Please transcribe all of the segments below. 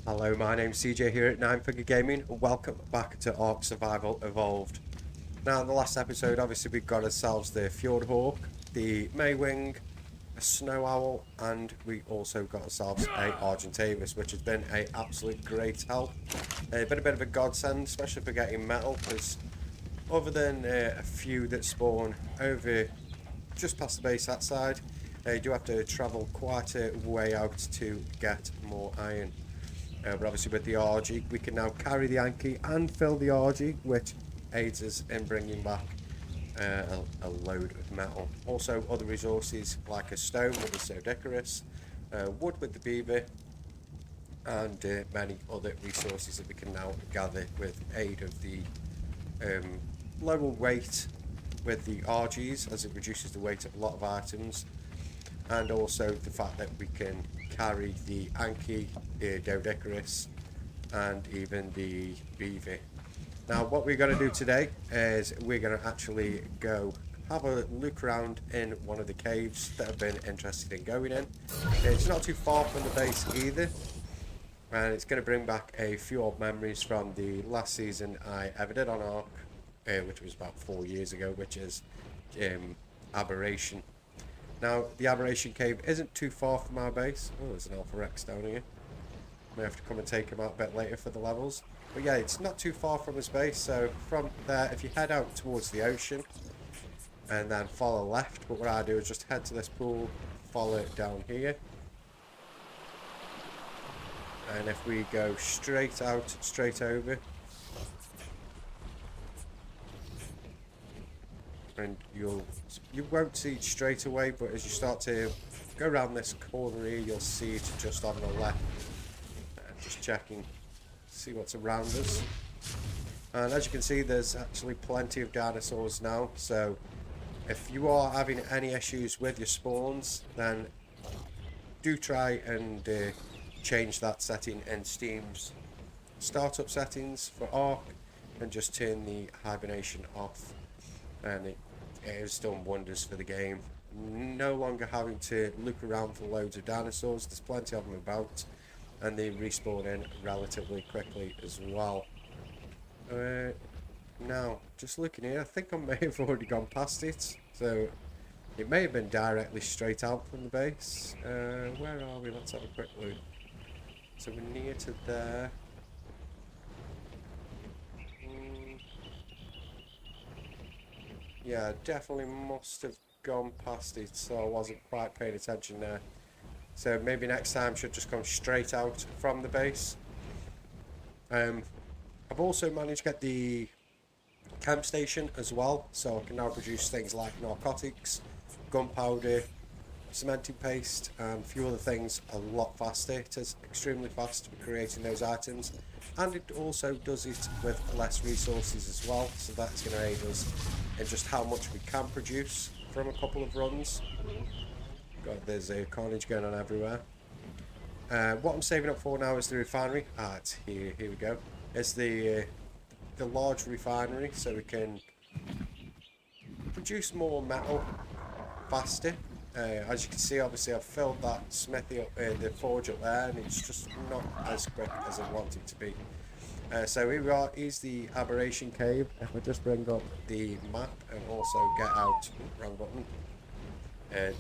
Hello, my name's CJ here at Unforgiving. Welcome back to Ark Survival Evolved. Now, in the last episode, obviously, we got ourselves the Fjordur, the Maywing, a Snow Owl, and we also got ourselves a Argentavis, which has been a absolute great help. Been a bit of a godsend, especially for getting metal, because other than a few that spawn over just past the base that side, you do have to travel quite a way out to get more iron. But obviously with the RG, we can now carry the Anki and fill the RG, which aids us in bringing back a load of metal. Also other resources like a stone with the Sodicarus, wood with the beaver, and many other resources that we can now gather with aid of the lower weight with the RGs, as it reduces the weight of a lot of items, and also the fact that we can carry the Anki, the Dodecarus, and even the Beaver. Now what we're going to do today is we're going to actually go have a look around in one of the caves that I've been interested in going in. It's not too far from the base either, and it's going to bring back a few old memories from the last season I ever did on Ark, which was about 4 years ago, which is Aberration. Now, the Aberration cave isn't too far from our base. Oh, there's an Alpha Rex down here. May have to come and take him out a bit later for the levels. But yeah, it's not too far from his base. So from there, if you head out towards the ocean and then follow left, but what I do is just head to this pool, follow it down here. And if we go straight out, straight over, and you won't see it straight away, but as you start to go around this corner here, you'll see it just on the left. Just checking, see what's around us. And as you can see, there's actually plenty of dinosaurs now, so if you are having any issues with your spawns, then do try and change that setting in Steam's startup settings for Ark, and just turn the hibernation off, and it has done wonders for the game. No longer having to look around for loads of dinosaurs. There's plenty of them about, and they respawn in relatively quickly as well. Now, just looking here, I think I may have already gone past it, so it may have been directly straight out from the base. Where are we? Let's have a quick look. So we're near to there. Yeah, definitely must have gone past it, so I wasn't quite paying attention there. So maybe next time should just come straight out from the base. I've also managed to get the camp station as well, so I can now produce things like narcotics, gunpowder, cementing paste, and a few other things a lot faster. It is extremely fast for creating those items, and it also does it with less resources as well, so that's going to aid us in just how much we can produce from a couple of runs. God, there's a carnage going on everywhere. What I'm saving up for now is the refinery. It's here we go. It's the large refinery, so we can produce more metal faster. As you can see, obviously I've filled that smithy up, the forge up there, and it's just not as quick as I want it to be. So here we are, is the Aberration cave. If I just bring up the map and also get out, wrong button,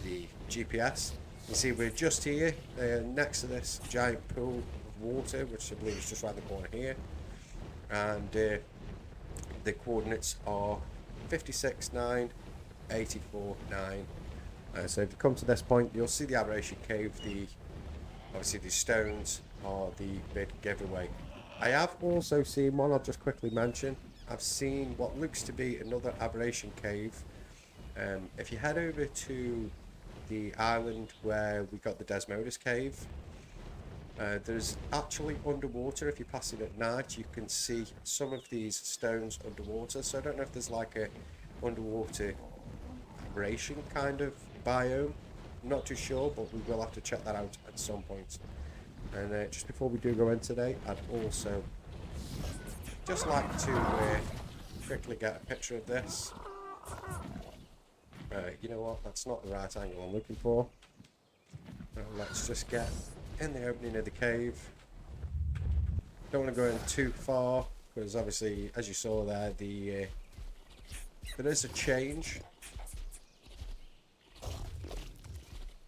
the GPS. You see we're just here, next to this giant pool of water, which I believe is just around the corner here. And the coordinates are 56.9, 84.9. So if you come to this point, you'll see the Aberration cave. Obviously the stones are the big giveaway. I have also seen one, I'll just quickly mention. I've seen what looks to be another Aberration cave. If you head over to the island where we got the Desmodus cave, there's actually underwater, if you pass it at night, you can see some of these stones underwater. So I don't know if there's like a underwater Aberration kind of biome. I'm not too sure, but we will have to check that out at some point. And just before we do go in today, I'd also just like to quickly get a picture of this. You know what, that's not the right angle I'm looking for. Let's just get in the opening of the cave. Don't want to go in too far, because obviously, as you saw there, there is a change.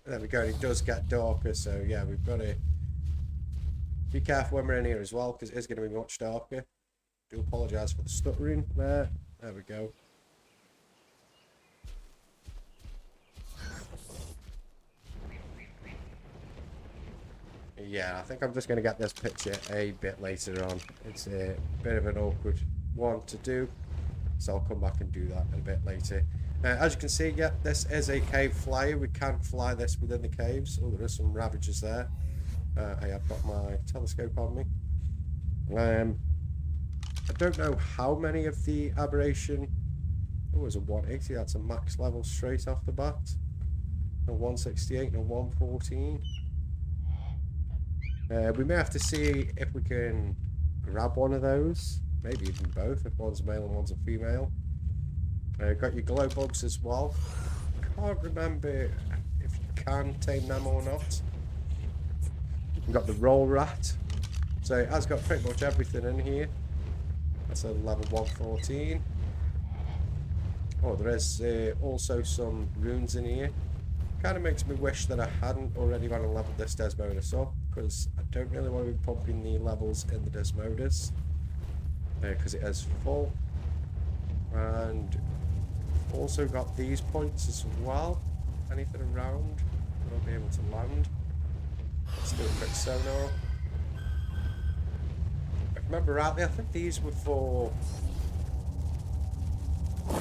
There we go, it does get darker, so yeah, we've got to be careful when we're in here as well, because it is going to be much darker. Do apologise for the stuttering there. There we go. Yeah, I think I'm just going to get this picture a bit later on. It's a bit of an awkward one to do, so I'll come back and do that a bit later. As you can see, yeah, this is a cave flyer. We can fly this within the caves. Oh, there are some ravagers there. I have got my telescope on me. I don't know how many of the Aberration... Oh, it was a 180. That's a max level straight off the bat. A 168 and a 114. We may have to see if we can grab one of those. Maybe even both, if one's male and one's a female. Got your glow bugs as well. Can't remember if you can tame them or not. We've got the roll rat. So it has got pretty much everything in here. That's a level 114. Oh, there is also some runes in here. Kind of makes me wish that I hadn't already gone and leveled this Desmodus up, because I don't really want to be pumping the levels in the Desmodus, because it is full. And also got these points as well. Anything around that I'll be able to land. Let's do a quick sonar. If I remember rightly, I think these were for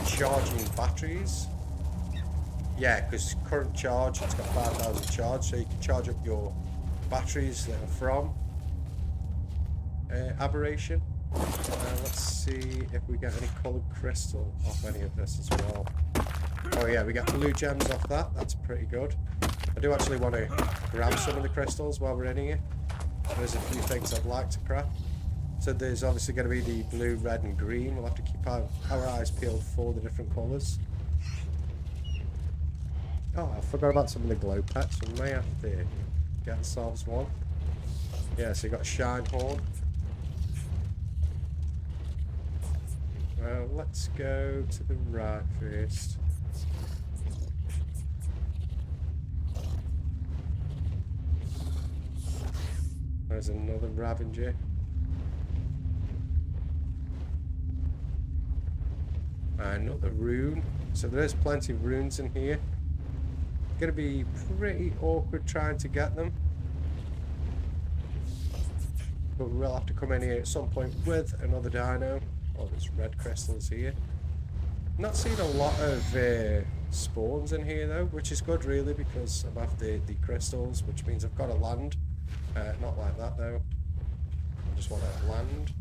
charging batteries. Yeah, because current charge, it's got 5,000 charge, so you can charge up your batteries that are from Aberration. Let's see if we get any coloured crystal off any of this as well. Oh yeah, we get blue gems off that. That's pretty good. I do actually want to grab some of the crystals while we're in here. There's a few things I'd like to craft. So there's obviously going to be the blue, red and green. We'll have to keep our eyes peeled for the different colours. Oh, I forgot about some of the glow pets. We may have to get ourselves one. Yeah, so you got Shine Horn. Well, let's go to the right first. There's another Ravager. Another rune. So there is plenty of runes in here. Going to be pretty awkward trying to get them, but we'll have to come in here at some point with another dino. Oh, there's red crystals here. Not seeing a lot of spawns in here though, which is good really, because I'm after the crystals, which means I've got to land. Not like that though. I just want to land.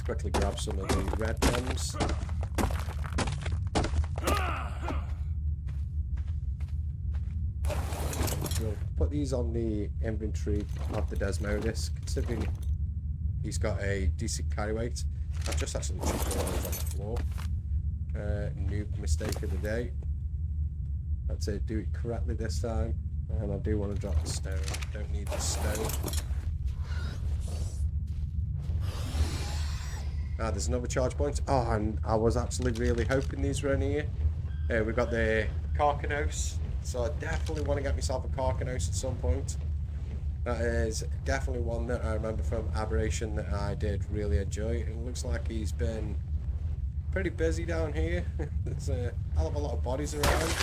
Quickly grab some of the red ones. We'll put these on the inventory of the Desmodus, considering he's got a decent carry weight. I've just actually chucked one of those on the floor. Noob mistake of the day. I'd say do it correctly this time. And I do want to drop the stone. Don't need the stone. Ah, there's another charge point. Oh, and I was actually really hoping these were in here. We've got the Carcanos, so I definitely want to get myself a Carcanos at some point. That is definitely one that I remember from Aberration that I did really enjoy. It looks like he's been pretty busy down here. There's a hell of a lot of bodies around.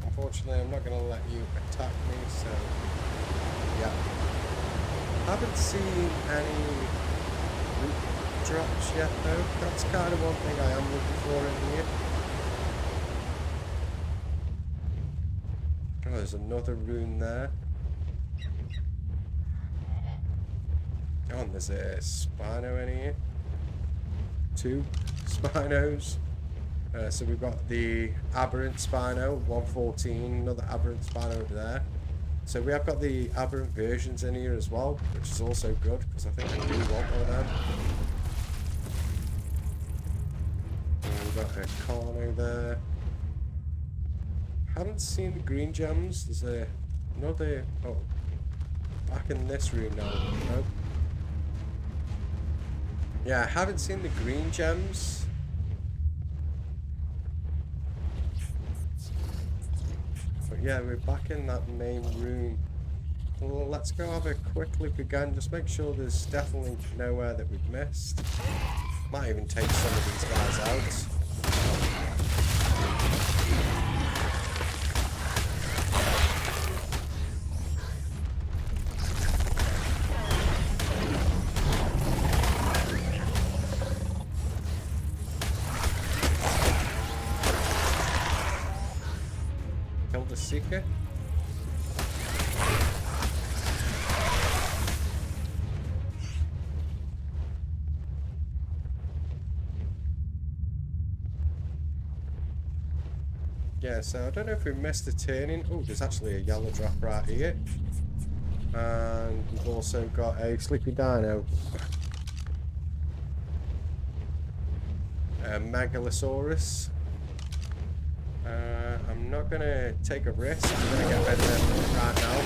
Unfortunately, I'm not going to let you attack me, so yeah. Haven't seen any root drops yet though. That's kind of one thing I am looking for in here. Oh, there's another rune there. Oh, and there's a Spino in here. 2 Spinos. So we've got the Aberrant Spino, 114, another Aberrant Spino over there. So we have got the Aberrant versions in here as well, which is also good, because I think I do want one of them. we've got a corner there. Haven't seen the green gems. There's another... Oh, back in this room now. Nope. Yeah, I haven't seen the green gems. But yeah, we're back in that main room. Well, let's go have a quick look again. Just make sure there's definitely nowhere that we've missed. Might even take some of these guys out. Kill the Seeker. Yeah, so I don't know if we missed the turning. Oh, there's actually a yellow drop right here. And we've also got a sleepy dino. A Megalosaurus. I'm not going to take a risk. I'm going to get rid of them right now.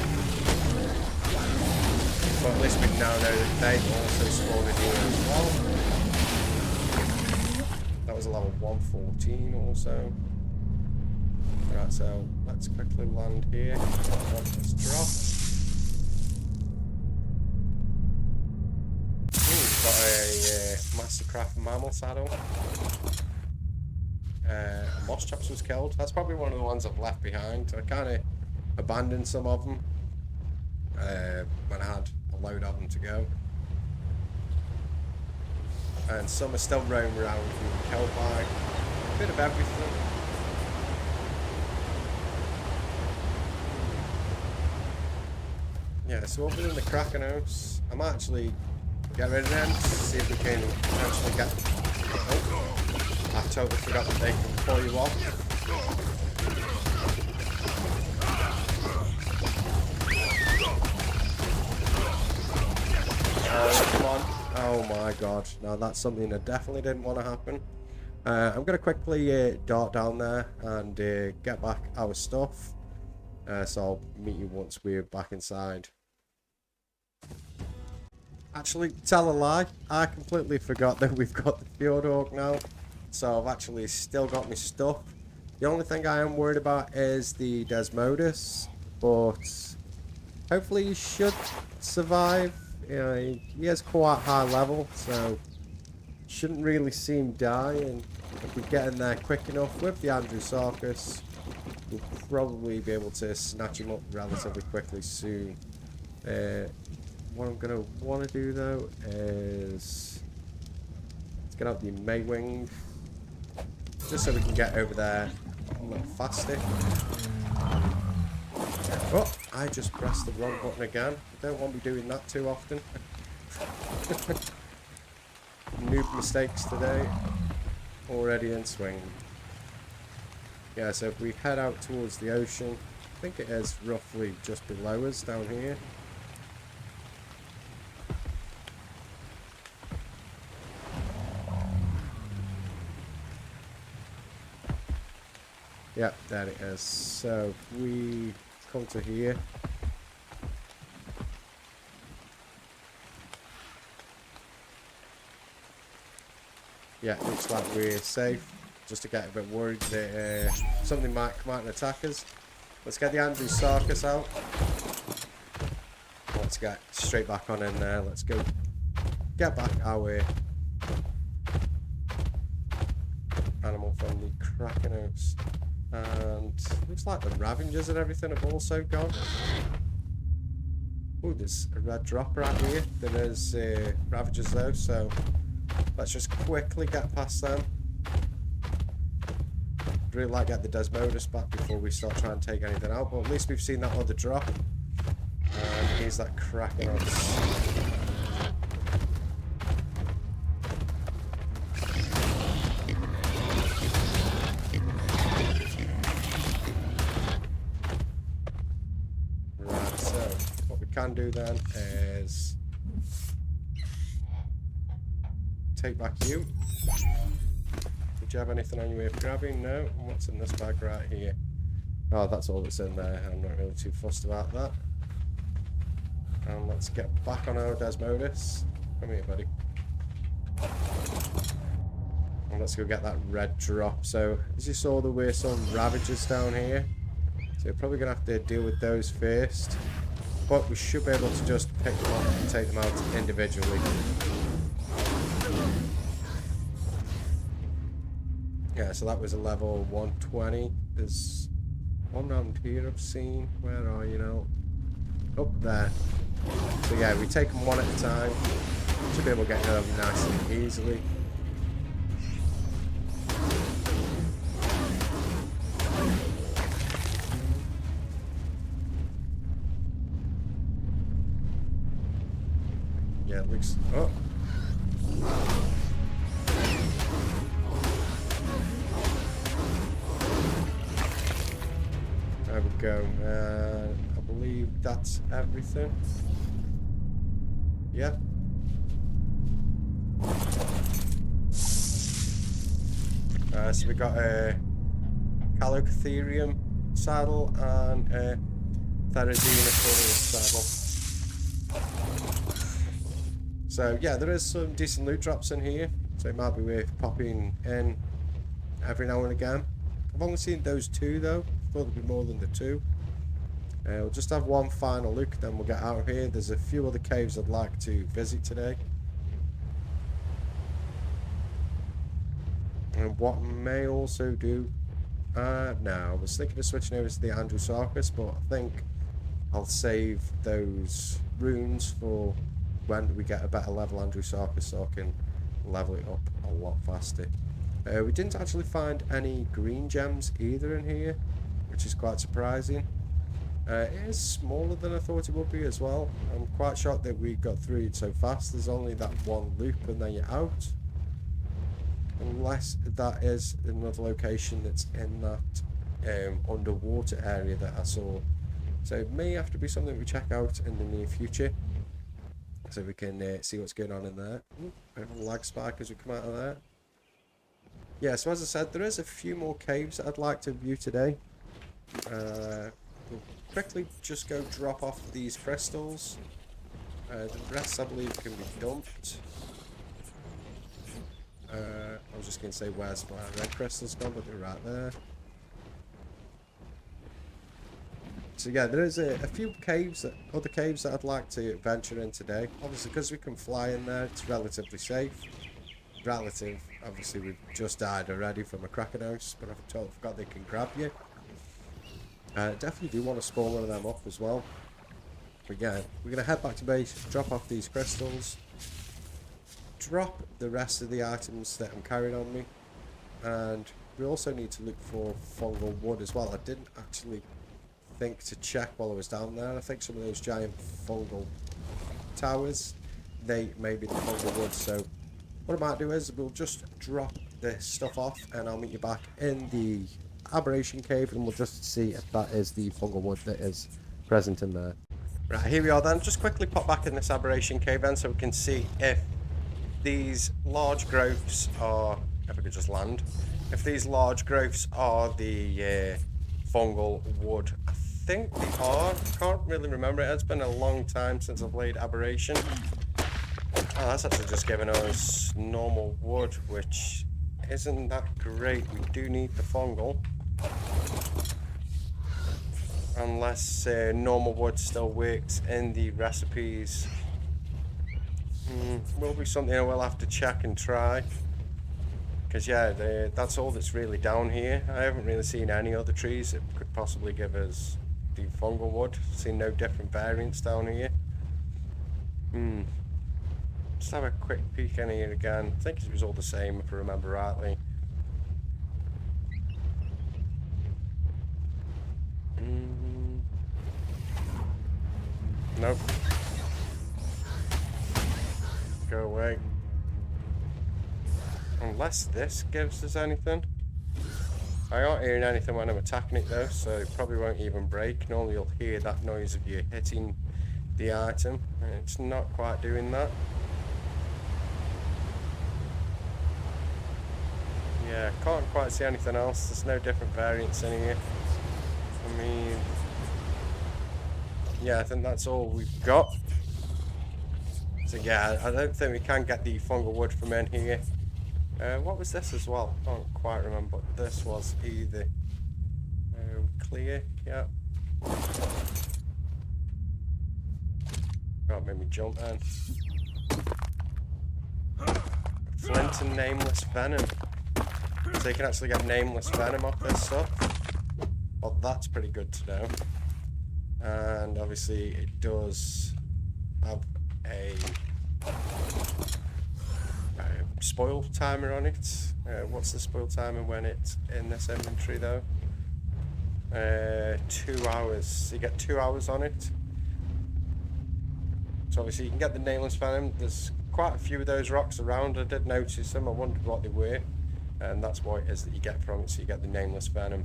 But at least we now know that they also spawned in here as well. That was a level 114 also. Right, so let's quickly land here. Let's drop. Ooh, got a Mastercraft mammal saddle. Moss Chops was killed. That's probably one of the ones I've left behind. I kind of abandoned some of them when I had a load of them to go. And some are still roaming around being killed by a bit of everything. Yeah, so other than the Kraken house, I might actually get rid of them to see if we can potentially get... Oh, I totally forgot that they can pull you off. Oh, come on. Oh my god. No, that's something that definitely didn't want to happen. I'm going to quickly dart down there and get back our stuff. So I'll meet you once we're back inside. Actually, tell a lie. I completely forgot that we've got the Fjordur now. So I've actually still got my stuff. The only thing I am worried about is the Desmodus. But hopefully he should survive. You know, he is quite high level. So shouldn't really see him die. And if we get in there quick enough with the Andrewsarchus, we'll probably be able to snatch him up relatively quickly soon. What I'm going to want to do though is let's get out the Maywing just so we can get over there a little faster. Oh, I just pressed the wrong button again. I don't want to be doing that too often. Noob mistakes today. Already in swing. Yeah, so if we head out towards the ocean, I think it is roughly just below us down here. Yep, there it is. So if we come to here. Yeah, looks like we're safe. Just to get a bit worried that something might come out and attack us. Let's get the Andrewsarchus out. Let's get straight back on in there. Let's go get back our animal from the Kraken house. And looks like the Ravengers and everything have also gone. Oh, there's a red drop right here. There is Ravengers though, so let's just quickly get past them. Really like get the Desmodus back before we start trying to take anything out, but at least we've seen that other drop. And here's that Kraken house. Can do then is take back you. Did you have anything on your way of grabbing? No. And what's in this bag right here? Oh, that's all that's in there. I'm not really too fussed about that. And let's get back on our Desmodus. Come here, buddy. And let's go get that red drop. So, as you saw, there were some Ravagers down here. So, we're probably going to have to deal with those first. But we should be able to just pick them up and take them out individually. Yeah, so that was a level 120. There's one round here I've seen. Where are you now? Up there. So yeah, we take them one at a time. Should be able to get them nice and easily. Yeah, it looks... Oh! There we go. I believe that's everything. Yeah. So we got a Calocatherium saddle and a Therizinosaurus saddle. So yeah, there is some decent loot drops in here, so it might be worth popping in every now and again. I've only seen those two though. Thought there'd be more than the two. We'll just have one final look, then we'll get out of here. There's a few other caves I'd like to visit today. And what I may also do... no, I was thinking of switching over to the Andrewsarchus, but I think I'll save those runes for when we get a better level Andrewsarchus, so I can level it up a lot faster. We didn't actually find any green gems either in here, which is quite surprising. It is smaller than I thought it would be as well. I'm quite shocked that we got through it so fast. There's only that one loop and then you're out. Unless that is another location that's in that underwater area that I saw. So it may have to be something we check out in the near future. So we can see what's going on in there. Ooh, bit of a lag spike as we come out of there. Yeah, so as I said, there is a few more caves that I'd like to view today. We'll quickly just go drop off these crystals. The rest I believe can be dumped. I was just going to say where's my red crystals gone, but they're right there. So yeah, there is a few caves, other caves that I'd like to venture in today. Obviously, because we can fly in there, it's relatively safe. Relative, obviously we've just died already from a Krakenhouse, but I totally forgot they can grab you. Definitely do want to spawn one of them up as well. But yeah, we're going to head back to base, drop off these crystals, drop the rest of the items that I'm carrying on me, and we also need to look for fungal wood as well. I didn't actually think to check while I was down there. I think some of those giant fungal towers, they may be the fungal wood, so what I might do is we'll just drop this stuff off and I'll meet you back in the Aberration cave and we'll just see if that is the fungal wood that is present in there. Right, here we are then. Just quickly pop back in this Aberration cave then so we can see if these large growths are, if we could just land, if these large growths are the fungal wood. I think they are. I can't really remember it. It's been a long time since I've played Aberration. Oh, that's actually just giving us normal wood, which isn't that great. We do need the fungal. Unless normal wood still works in the recipes. Will be something I will have to check and try. Because yeah, that's all that's really down here. I haven't really seen any other trees that could possibly give us the fungal wood. Seen no different variants down here. Just have a quick peek in here again. I think it was all the same if I remember rightly. Nope. Go away. Unless this gives us anything. I aren't hearing anything when I'm attacking it though, so it probably won't even break. Normally you'll hear that noise of you hitting the item, and it's not quite doing that. Yeah, can't quite see anything else. There's no different variants in here. I mean, yeah, I think that's all we've got. So yeah, I don't think we can get the fungal wood from in here. What was this as well? I can't quite remember what this was either. Clear, yeah. God, made me jump then. Flint and nameless venom. So you can actually get nameless venom off this stuff. Well, that's pretty good to know. And obviously it does have a spoil timer on it. What's the spoil timer when it's in this inventory though? 2 hours. So you get 2 hours on it. So obviously you can get the nameless venom. There's quite a few of those rocks around. I did notice them. I wondered what they were. And that's what it is that you get from it. So you get the nameless venom.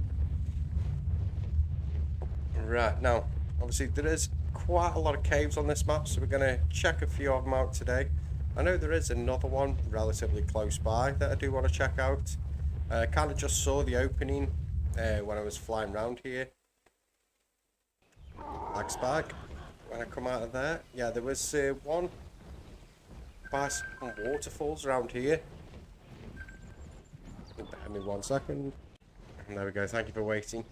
Right, now, obviously there is quite a lot of caves on this map. So we're going to check a few of them out today. I know there is another one relatively close by that I do want to check out. I kind of just saw the opening when I was flying around here. Lags back. When I come out of there, yeah, there was one by some waterfalls around here. Bear me 1 second. And there we go, thank you for waiting.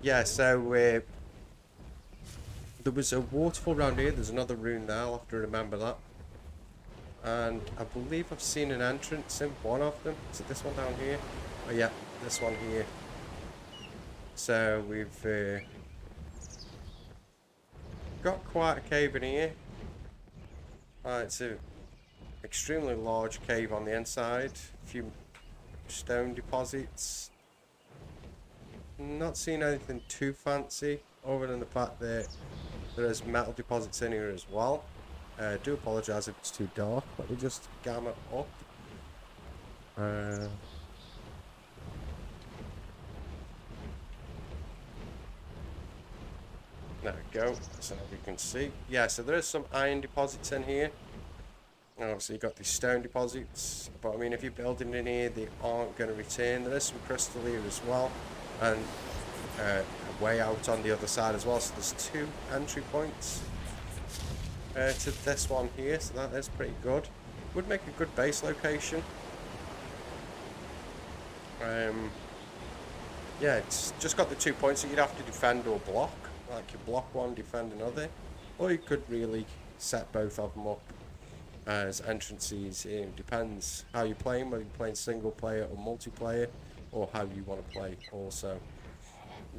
Yeah, so there was a waterfall around here. There's another rune there, I'll have to remember that. And I believe I've seen an entrance in one of them. Is it this one down here? Oh yeah, this one here. So we've got quite a cave in here. It's a extremely large cave on the inside. A few stone deposits. Not seeing anything too fancy, other than the fact that there is metal deposits in here as well. I do apologise if it's too dark. Let me just gamma up. There we go, so we can see. Yeah, so there is some iron deposits in here. And obviously you've got these stone deposits. But I mean, if you're building in here, they aren't going to return. There is some crystal here as well. And a way out on the other side as well. So there's 2 entry points to this one here. So that is pretty good. Would make a good base location. Yeah, it's just got the 2 points that you'd have to defend or block. Like you block one, defend another. Or you could really set both of them up as entrances. It depends how you're playing, whether you're playing single player or multiplayer, or how you want to play also.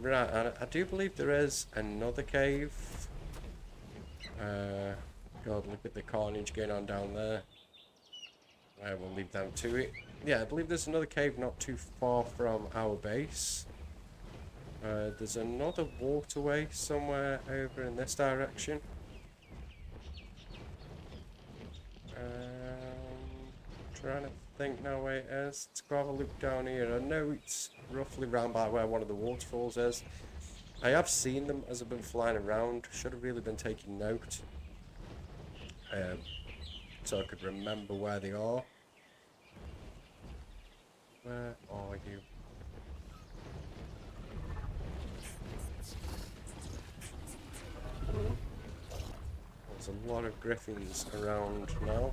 Right, and I do believe there is another cave. God, look at the carnage going on down there. We'll leave them to it. Yeah, I believe there's another cave not too far from our base. There's another waterway somewhere over in this direction. Trying to think now where it is. Let's go have a look down here. I know it's roughly round by where one of the waterfalls is. I have seen them as I've been flying around. Should have really been taking note. So I could remember where they are. Where are you? There's a lot of griffins around now.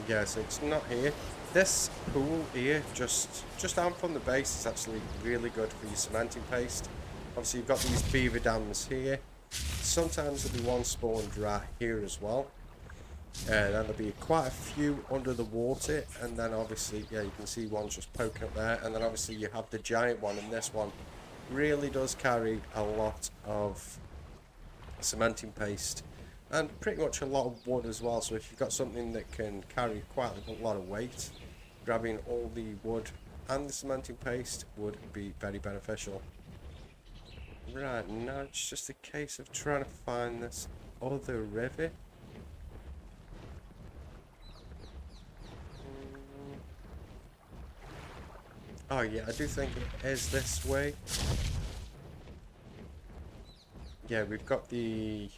Yeah, so it's not here. This pool here, just down from the base, is actually really good for your cementing paste. Obviously you've got these beaver dams here. Sometimes there'll be one spawned right here as well. And then there'll be quite a few under the water, and then obviously, yeah, you can see one just poking up there, and then obviously you have the giant one, and this one really does carry a lot of cementing paste. And pretty much a lot of wood as well, so if you've got something that can carry quite a lot of weight, grabbing all the wood and the cementing paste would be very beneficial. Right, now it's just a case of trying to find this other river. Oh yeah, I do think it is this way. Yeah, we've got the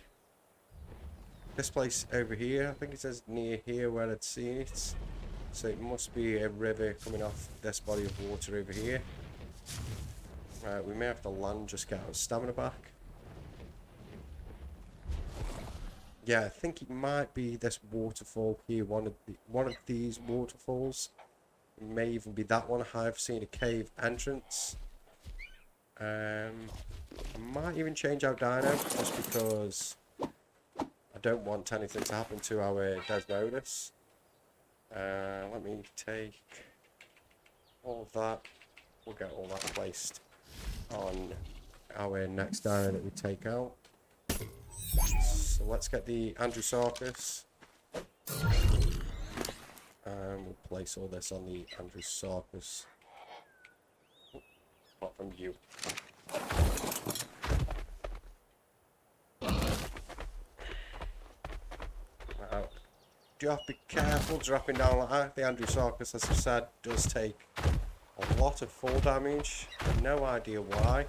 this place over here. I think it says near here where I'd seen it. So it must be a river coming off this body of water over here. We may have to land, just get our stamina back. Yeah, I think it might be this waterfall here. One of these waterfalls. It may even be that one. I've seen a cave entrance. I might even change our dino just because I don't want anything to happen to our Desmodus. Let me take all of that. We'll get all that placed on our next dino that we take out. So let's get the Andrewsarchus. We'll place all this on the Andrewsarchus. Apart from you. Now, do have to be careful dropping down like that. The Andrewsarchus, as I said, does take a lot of fall damage. No idea why.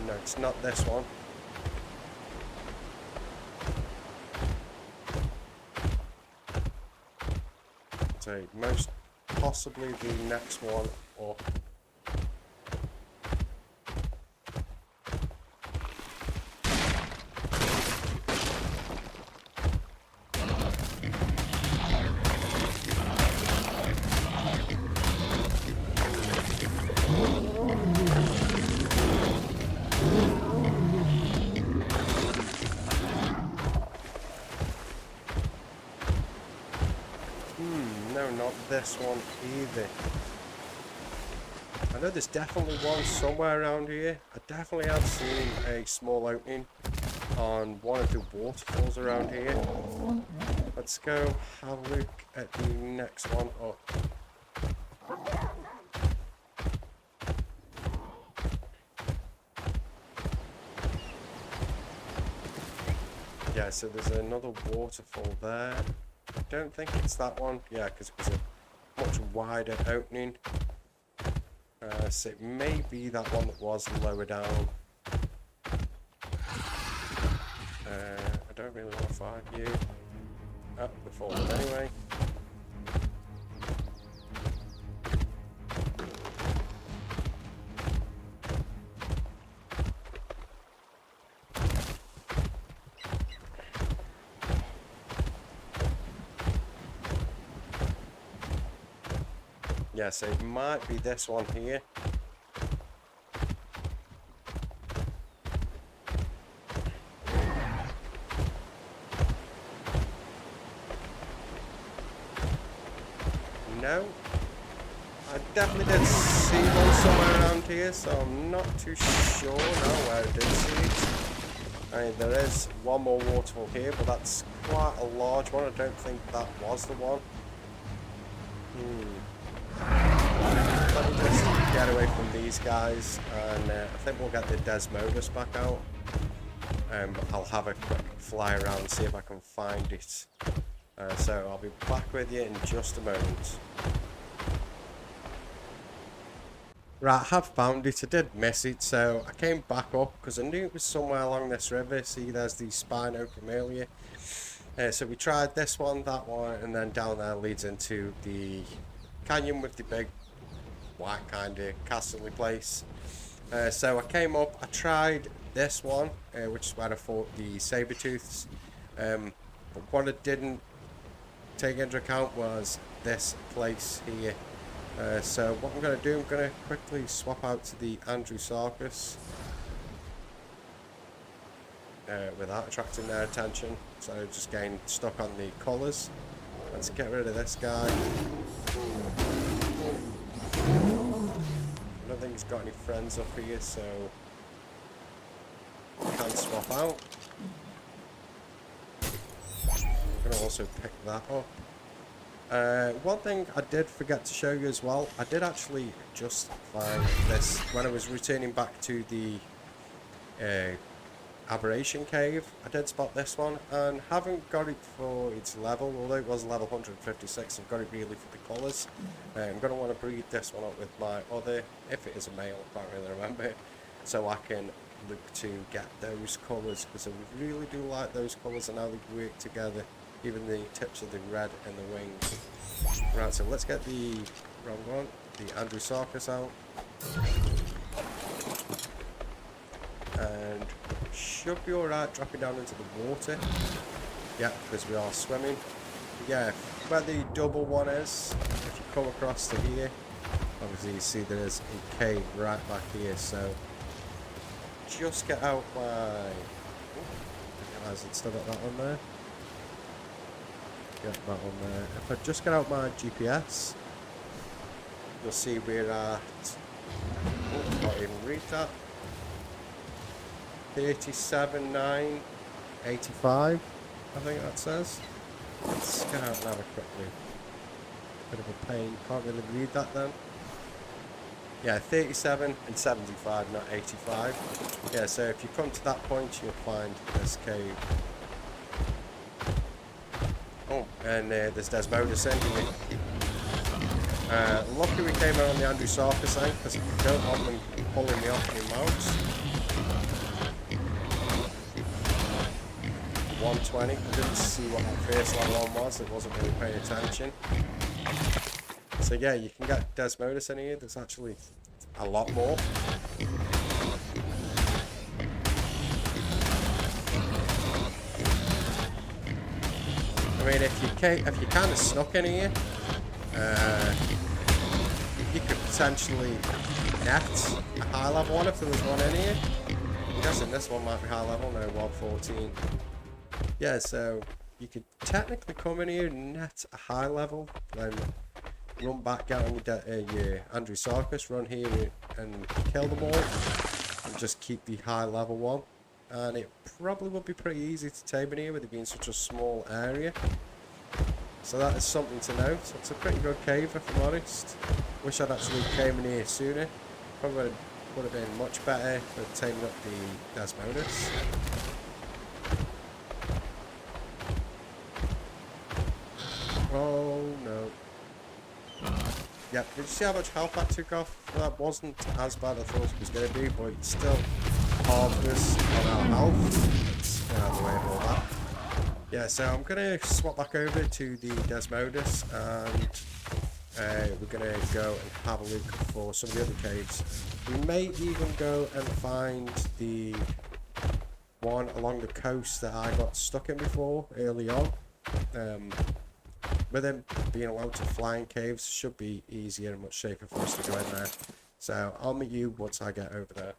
No, it's not this one. So most possibly the next one up. No, not this one either. I know there's definitely one somewhere around here. I definitely have seen a small opening on one of the waterfalls around here. Let's go have a look at the next one up. Yeah, so there's another waterfall there. I don't think it's that one. Yeah, because it was a much wider opening. So it may be that one that was lower down. I don't really want to find you. Oh, we're falling anyway. Yeah, so it might be this one here. No, I definitely did see one somewhere around here, so I'm not too sure now where I did see it. I mean, there is one more waterfall here, but that's quite a large one. I don't think that was the one. Let me just get away from these guys, and I think we'll get the Desmodus back out. I'll have a quick fly around and see if I can find it. So I'll be back with you in just a moment. Right, I have found it. I did miss it, so I came back up because I knew it was somewhere along this river. See, there's the Spino from earlier. So we tried this one, that one, and then down there leads into the canyon with the big white kind of castle-y place. So I came up, I tried this one, which is where I fought the saber-tooths. But what I didn't take into account was this place here. So what I'm going to do, I'm going to quickly swap out to the Andrewsarchus without attracting their attention. So just getting stuck on the colours. Let's get rid of this guy. I don't think he's got any friends up here, so I can swap out. I'm going to also pick that up. One thing I did forget to show you as well, I did actually just find this when I was returning back to the Aberration cave. I did spot this one and haven't got it for its level, although it was level 156. I've got it really for the colours. I'm going to want to breed this one up with my other, if it is a male, I can't really remember, so I can look to get those colours, because I really do like those colours and how they work together, even the tips of the red and the wings. Right, so let's get the wrong one, the Andrewsarchus out, and should be alright dropping down into the water. Yeah, because we are swimming. Yeah, where the double one is, if you come across to here, obviously you see there's a cave right back here, so just get out my... Didn't realise I'd still got that one there. Get that one there. If I just get out my GPS, you'll see we're at... Oh, can't even read that. 37,985, I think that says. Let's get out and have a quick look. Bit of a pain, can't really read that then. Yeah, 37 and 75, not 85. Yeah, so if you come to that point, you'll find this cave. Oh, and there's Desmodus in here. Lucky we came out on the Andrewsarchus thing, because I don't want them pulling me off any mounts. 120, I didn't see what that first level one was, I wasn't really paying attention. So yeah, you can get Desmodus in here, there's actually a lot more. I mean, if you kind of snuck in here, you could potentially net a high level one if there was one in here. I'm guessing this one might be high level, no, 114. Yeah, so you could technically come in here and net a high level, then run back out on your Andrewsarchus, run here and kill them all, and just keep the high level one. And it probably would be pretty easy to tame in here with it being such a small area. So that is something to note. It's a pretty good cave, if I'm honest. Wish I'd actually came in here sooner. Probably would have been much better for taming up the Desmodus. Oh no. Yep, did you see how much health that took off? That wasn't as bad as I thought it was going to be, but it's still harmless on our health. Let's get out of the way of all that. Yeah, so I'm going to swap back over to the Desmodus, and we're going to go and have a look for some of the other caves. We may even go and find the one along the coast that I got stuck in before early on. With them being allowed to fly in caves, should be easier and much safer for us to go in there. So I'll meet you once I get over there.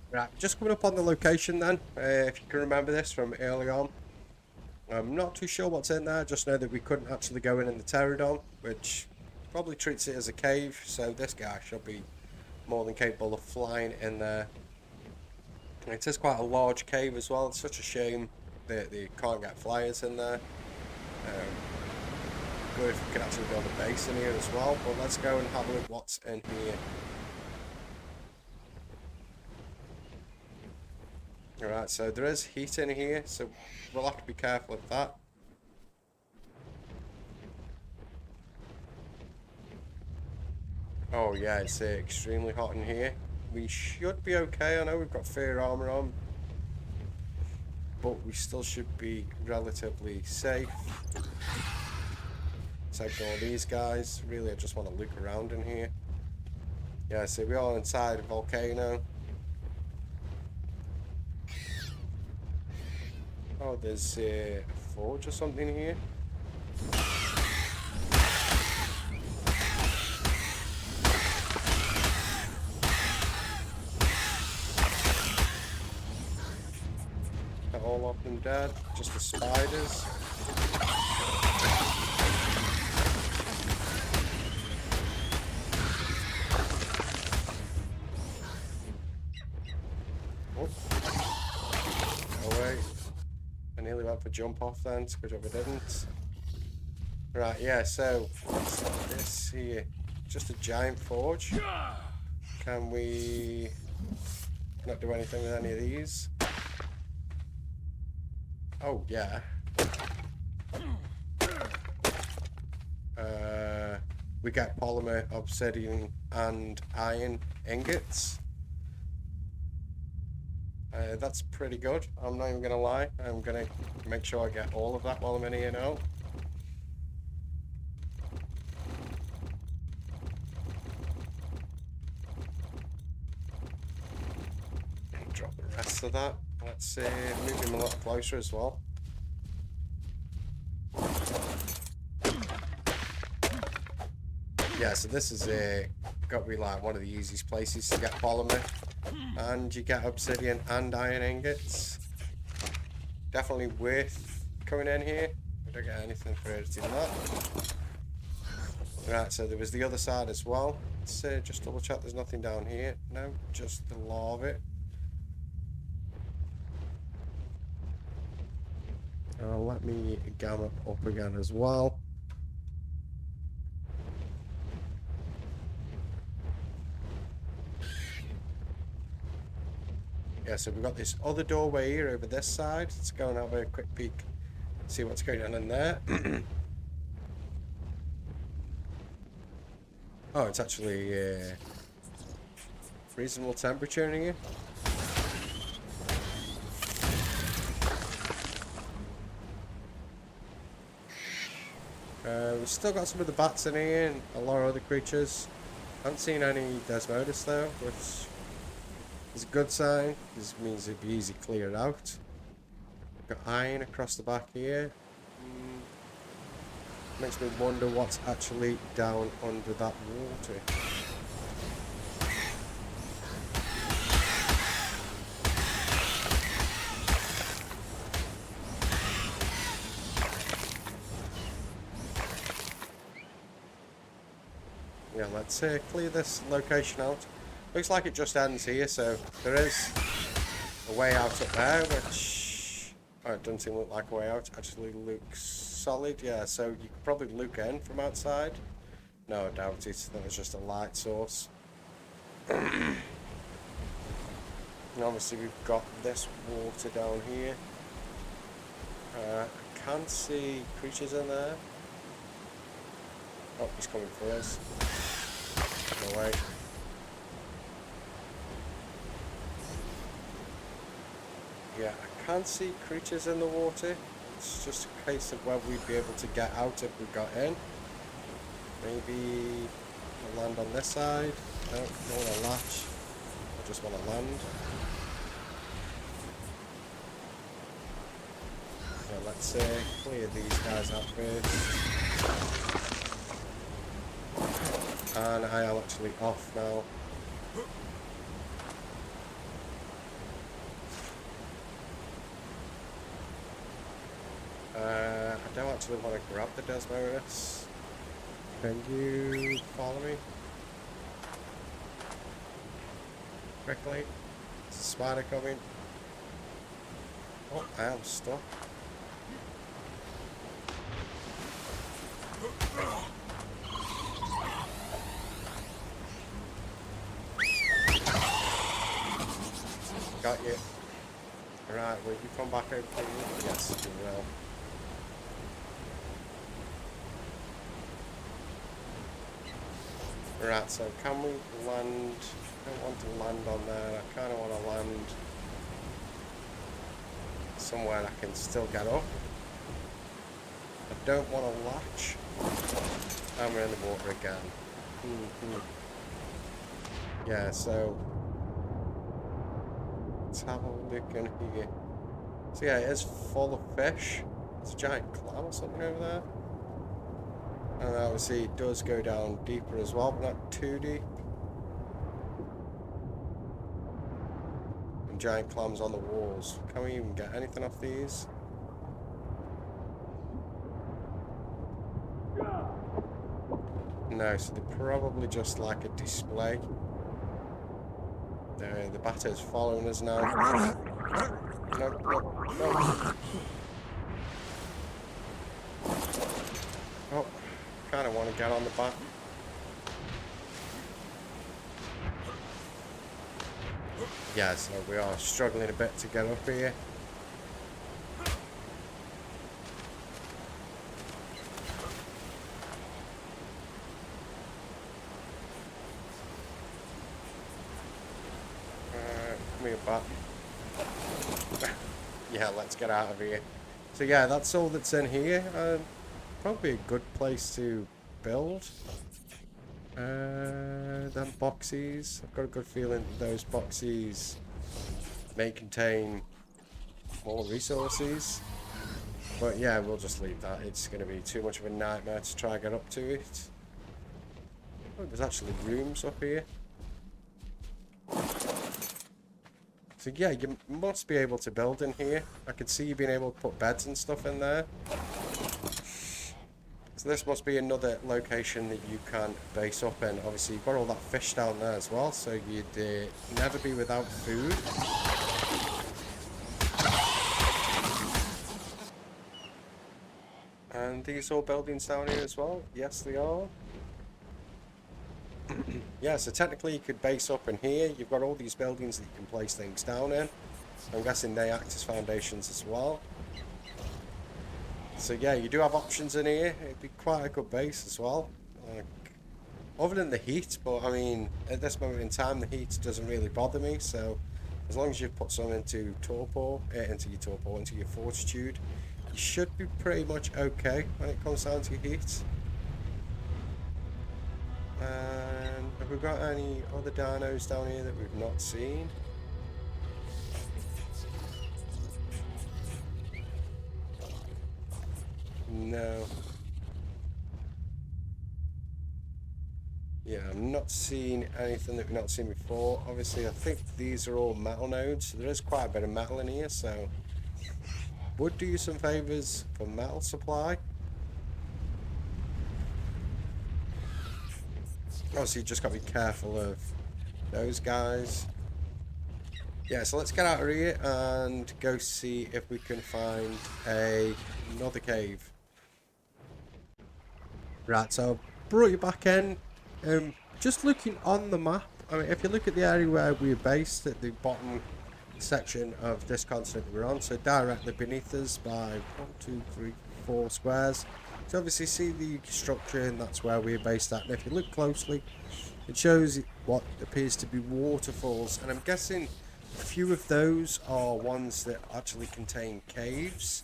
Right, just coming up on the location then, if you can remember this from early on. I'm not too sure what's in there, just know that we couldn't actually go in the Pterodon, which probably treats it as a cave, so this guy should be more than capable of flying in there. It is quite a large cave as well, it's such a shame that they can't get flyers in there. Good if we can actually build a base in here as well, but let's go and have a look what's in here. Alright, so there is heat in here, so we'll have to be careful of that. Oh yeah, it's extremely hot in here. We should be okay, I know we've got fair armour on, but we still should be relatively safe. Let's ignore these guys. Really, I just want to look around in here. Yeah, so we are inside a volcano. Oh, there's a forge or something here. Got all of them dead. Just the spiders. For jump off then, good job I didn't. Right, yeah, so what's this here? Just a giant forge. Can we not do anything with any of these? Oh yeah. We get polymer, obsidian and iron ingots. That's pretty good. I'm not even going to lie. I'm going to make sure I get all of that while I'm in here now. Drop the rest of that. Let's move him a lot closer as well. Yeah, so this is got to be like one of the easiest places to get polymer. And you get obsidian and iron ingots. Definitely worth coming in here. We don't get anything for editing that. Right, so there was the other side as well. Let's just double check there's nothing down here. No, just the lava. Let me gamma up again as well. Yeah, so we've got this other doorway here over this side. Let's go and have a quick peek, see what's going on in there. Oh, it's actually reasonable temperature in here. We've still got some of the bats in here and a lot of other creatures. Haven't seen any Desmodus though, which is a good sign. This means it'd be easy cleared out. We've got iron across the back here. Makes me wonder what's actually down under that water. Yeah, let's clear this location out. Looks like it just ends here, so there is a way out up there, which it doesn't seem look like a way out. Actually looks solid, yeah. So you could probably look in from outside. No, I doubt it. That was just a light source. And obviously we've got this water down here. I can't see creatures in there. Oh, he's coming for us. No way. Yeah, I can't see creatures in the water. It's just a case of whether we'd be able to get out if we got in. Maybe I'll land on this side. No, don't want to latch. I just want to land. Yeah, let's clear these guys out first. And I am actually off now. I don't actually want to grab the Desmodus. Can you follow me? Quickly. There's a spider coming. Oh, I am stuck. Got you. Right, will you come back over to me? Yes, you will. Right, so can we land? I don't want to land on there. I kind of want to land somewhere I can still get up. I don't want to latch. And we're in the water again. Yeah, so let's have a look in here. So yeah, it is full of fish. There's a giant clam or something over there. And obviously it does go down deeper as well, but not too deep. And giant clams on the walls. Can we even get anything off these? No, so they're probably just like a display. The batter's following us now. No, no, no. Oh, kind of want to get on the bat. Yeah, so we are struggling a bit to get up here. Come here, bat. Yeah, let's get out of here. So yeah, that's all that's in here. Probably a good place to build. Them boxes. I've got a good feeling those boxes may contain more resources. But yeah, we'll just leave that. It's going to be too much of a nightmare to try and get up to it. Oh, there's actually rooms up here. So yeah, you must be able to build in here. I can see you being able to put beds and stuff in there. So this must be another location that you can base up in. Obviously, you've got all that fish down there as well, so you'd never be without food. And these all buildings down here as well? Yes, they are. Yeah, so technically you could base up in here. You've got all these buildings that you can place things down in. I'm guessing they act as foundations as well. So yeah, you do have options in here. It'd be quite a good base as well. Other than the heat, but I mean, at this moment in time, the heat doesn't really bother me. So as long as you've put some into into your fortitude, you should be pretty much okay when it comes down to heat. And have we got any other dinos down here that we've not seen? No. Yeah, I'm not seeing anything that we've not seen before. Obviously, I think these are all metal nodes, so there is quite a bit of metal in here, so would do you some favours for metal supply. Obviously, you just got to be careful of those guys. Yeah, so let's get out of here and go see if we can find another cave. Right, so I brought you back in. Just looking on the map, I mean, if you look at the area where we're based at the bottom section of this continent that we're on, so directly beneath us by 1, 2, 3, 4 squares, so obviously see the structure, and that's where we're based at. And if you look closely, it shows what appears to be waterfalls, and I'm guessing a few of those are ones that actually contain caves,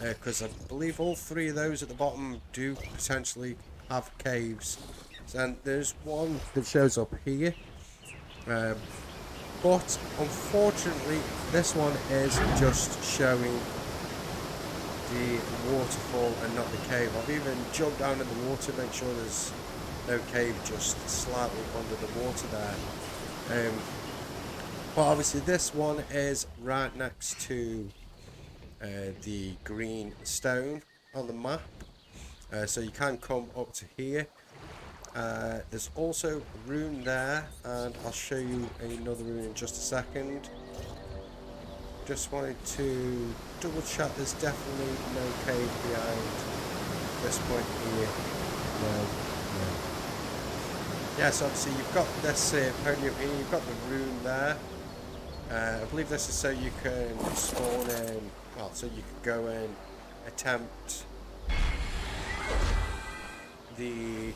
because I believe all 3 of those at the bottom do potentially have caves. And there's one that shows up here, but unfortunately this one is just showing the waterfall and not the cave. I've even jumped down in the water to make sure there's no cave just slightly under the water there. But obviously this one is right next to the green stone on the map, so you can come up to here. There's also a rune there, and I'll show you another rune in just a second. Just wanted to double check there's definitely no cave behind this point here. No. Yeah, so obviously you've got this podium here, you've got the rune there. I believe this is so you can spawn in, well, so you can go and attempt the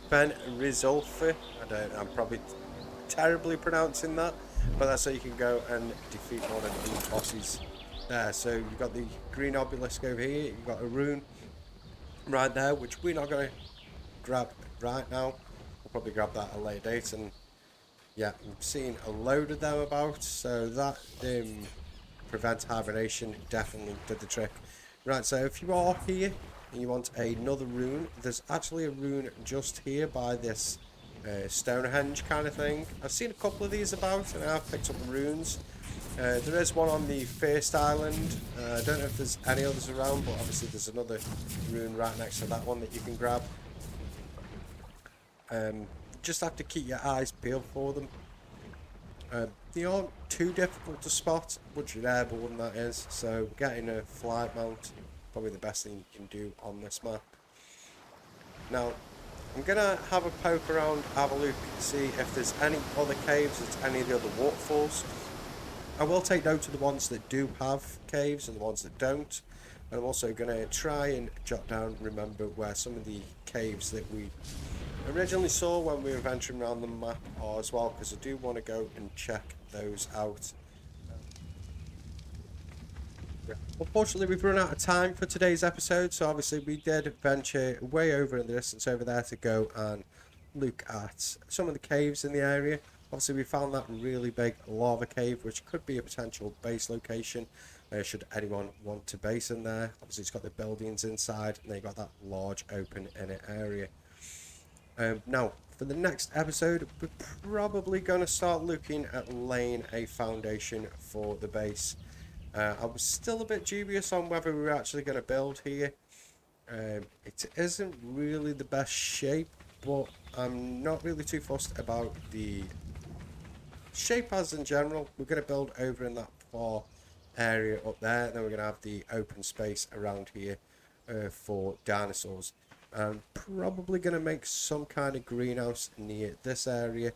Ben Rizolfi. I'm probably terribly pronouncing that, but that's so you can go and defeat one of the bosses there. So you've got the green obelisk over here, you've got a rune right there, which we're not going to grab right now. We'll probably grab that at a later date. And yeah, I'm seeing a load of them about, so that prevent hibernation definitely did the trick. Right, so if you are here and you want another rune, there's actually a rune just here by this Stonehenge kind of thing. I've seen a couple of these about and I've picked up the runes. There is one on the first island. I don't know if there's any others around, but obviously there's another rune right next to that one that you can grab. Just have to keep your eyes peeled for them. They aren't too difficult to spot once you're airborne, that is, so getting a flight mount probably the best thing you can do on this map. Now, I'm going to have a poke around, have a look, see if there's any other caves, if there's any of the other waterfalls. I will take note of the ones that do have caves and the ones that don't. And I'm also going to try and jot down, remember where some of the caves that we originally saw when we were venturing around the map as well, because I do want to go and check those out. Unfortunately, we've run out of time for today's episode, so obviously we did venture way over in the distance over there to go and look at some of the caves in the area. Obviously, we found that really big lava cave, which could be a potential base location, should anyone want to base in there. Obviously, it's got the buildings inside, and they've got that large open inner area. Now, for the next episode, we're probably going to start looking at laying a foundation for the base. I was still a bit dubious on whether we were actually going to build here. It isn't really the best shape, but I'm not really too fussed about the shape as in general. We're going to build over in that far area up there, and then we're going to have the open space around here for dinosaurs. I'm probably going to make some kind of greenhouse near this area,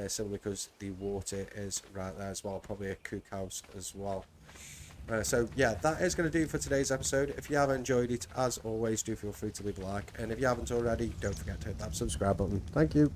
simply because the water is right there as well. Probably a cookhouse as well. So yeah, that is going to do for today's episode. If you have enjoyed it, as always, do feel free to leave a like, and if you haven't already, don't forget to hit that subscribe button. Thank you.